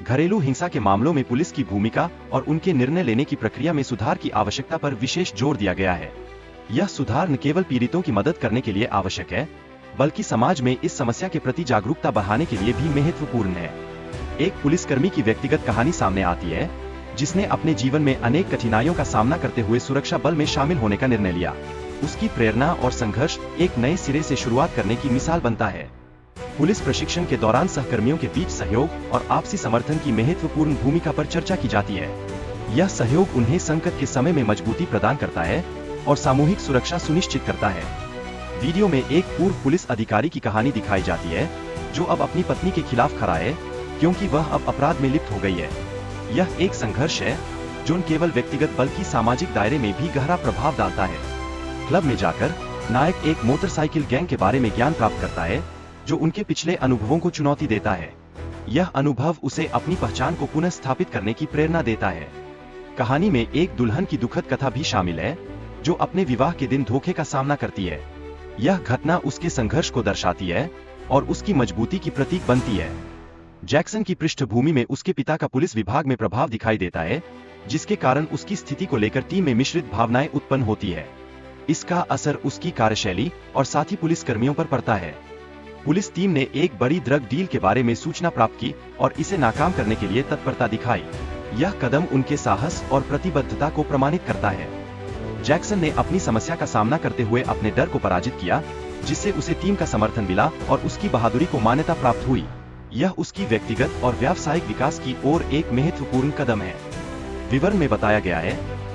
घरेलू हिंसा के मामलों में पुलिस की भूमिका और उनके निर्णय लेने की प्रक्रिया में सुधार की आवश्यकता पर विशेष जोर दिया गया है। यह सुधार न केवल पीड़ितों की मदद करने के लिए आवश्यक है, बल्कि समाज में इस समस्या के प्रति जागरूकता बढ़ाने के लिए भी महत्वपूर्ण है। एक पुलिसकर्मी की व्यक्तिगत कहानी सामने आती है, जिसने अपने जीवन में अनेक कठिनाइयों का सामना करते हुए सुरक्षा बल में शामिल होने का निर्णय लिया। उसकी प्रेरणा और संघर्ष एक नए सिरे से शुरुआत करने की मिसाल बनता है। पुलिस प्रशिक्षण के दौरान सहकर्मियों के बीच सहयोग और आपसी समर्थन की महत्वपूर्ण भूमिका पर चर्चा की जाती है। यह सहयोग उन्हें संकट के समय में मजबूती प्रदान करता है और सामूहिक सुरक्षा सुनिश्चित करता है। वीडियो में एक पूर्व पुलिस अधिकारी की कहानी दिखाई जाती है, जो अब अपनी पत्नी के खिलाफ खड़ा है, क्योंकि वह अब अपराध में लिप्त हो गई है। यह एक संघर्ष है जो न केवल व्यक्तिगत बल्कि सामाजिक दायरे में भी गहरा प्रभाव डालता है। क्लब में जाकर नायक एक मोटरसाइकिल गैंग के बारे में ज्ञान प्राप्त करता है, जो उनके पिछले अनुभवों को चुनौती देता है। यह अनुभव उसे अपनी पहचान को पुनः स्थापित करने की प्रेरणा देता है। कहानी में एक दुल्हन की दुखद कथा भी शामिल है, जो अपने विवाह के दिन धोखे का सामना करती है। यह घटना उसके संघर्ष को दर्शाती है और उसकी मजबूती की प्रतीक बनती है। जैक्सन की पृष्ठभूमि में उसके पिता का पुलिस विभाग में प्रभाव दिखाई देता है, जिसके कारण उसकी स्थिति को लेकर टीम में मिश्रित भावनाएं उत्पन्न होती है। इसका असर उसकी कार्यशैली और साथी पुलिसकर्मियों पर पड़ता है। पुलिस टीम ने एक बड़ी ड्रग डील के बारे में सूचना प्राप्त की और इसे नाकाम करने के लिए तत्परता दिखाई। यह कदम उनके साहस और प्रतिबद्धता को प्रमाणित करता है। जैक्सन ने अपनी समस्या का सामना करते हुए अपने डर को पराजित किया, जिससे उसे टीम का समर्थन मिला और उसकी बहादुरी को मान्यता प्राप्त हुई। यह उसकी व्यक्तिगत और व्यावसायिक विकास की ओर एक महत्वपूर्ण कदम है। विवरण में बताया गया है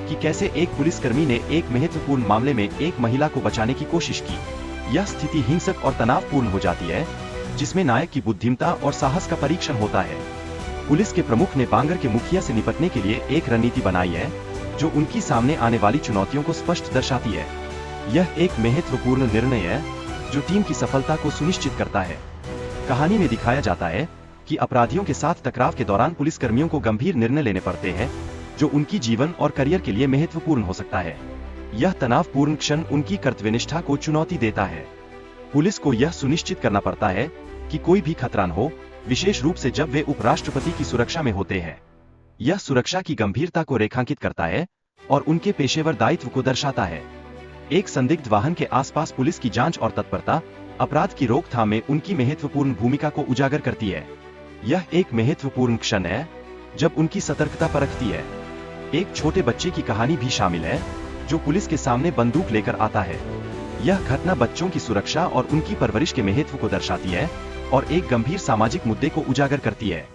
कि कैसे एक पुलिसकर्मी ने एक महत्वपूर्ण मामले में एक महिला को बचाने की कोशिश की। यह स्थिति हिंसक और तनावपूर्ण हो जाती है, जिसमें नायक की बुद्धिमत्ता और साहस का परीक्षण होता है। पुलिस के प्रमुख ने बांगर के मुखिया से निपटने के लिए एक रणनीति बनाई है, जो उनकी सामने आने वाली चुनौतियों को स्पष्ट दर्शाती है। यह एक महत्वपूर्ण निर्णय है, जो टीम की सफलता को सुनिश्चित करता है। कहानी में दिखाया जाता है कि अपराधियों के साथ टकराव के दौरान पुलिसकर्मियों को गंभीर निर्णय लेने पड़ते हैं, जो उनकी जीवन और करियर के लिए महत्वपूर्ण हो सकता है। यह तनावपूर्ण क्षण उनकी कर्तव्यनिष्ठा को चुनौती देता है। पुलिस को यह सुनिश्चित करना पड़ता है कि कोई भी खतरा न हो, विशेष रूप से जब वे उपराष्ट्रपति की सुरक्षा में होते हैं। यह सुरक्षा की गंभीरता को रेखांकित करता है और उनके पेशेवर दायित्व को दर्शाता है। एक संदिग्ध वाहन के आसपास पुलिस की जांच और तत्परता अपराध की रोकथाम में उनकी महत्वपूर्ण भूमिका को उजागर करती है। यह एक महत्वपूर्ण क्षण है जब उनकी सतर्कता परखती है। एक छोटे बच्चे की कहानी भी शामिल है, जो पुलिस के सामने बंदूक लेकर आता है। यह घटना बच्चों की सुरक्षा और उनकी परवरिश के महत्व को दर्शाती है और एक गंभीर सामाजिक मुद्दे को उजागर करती है।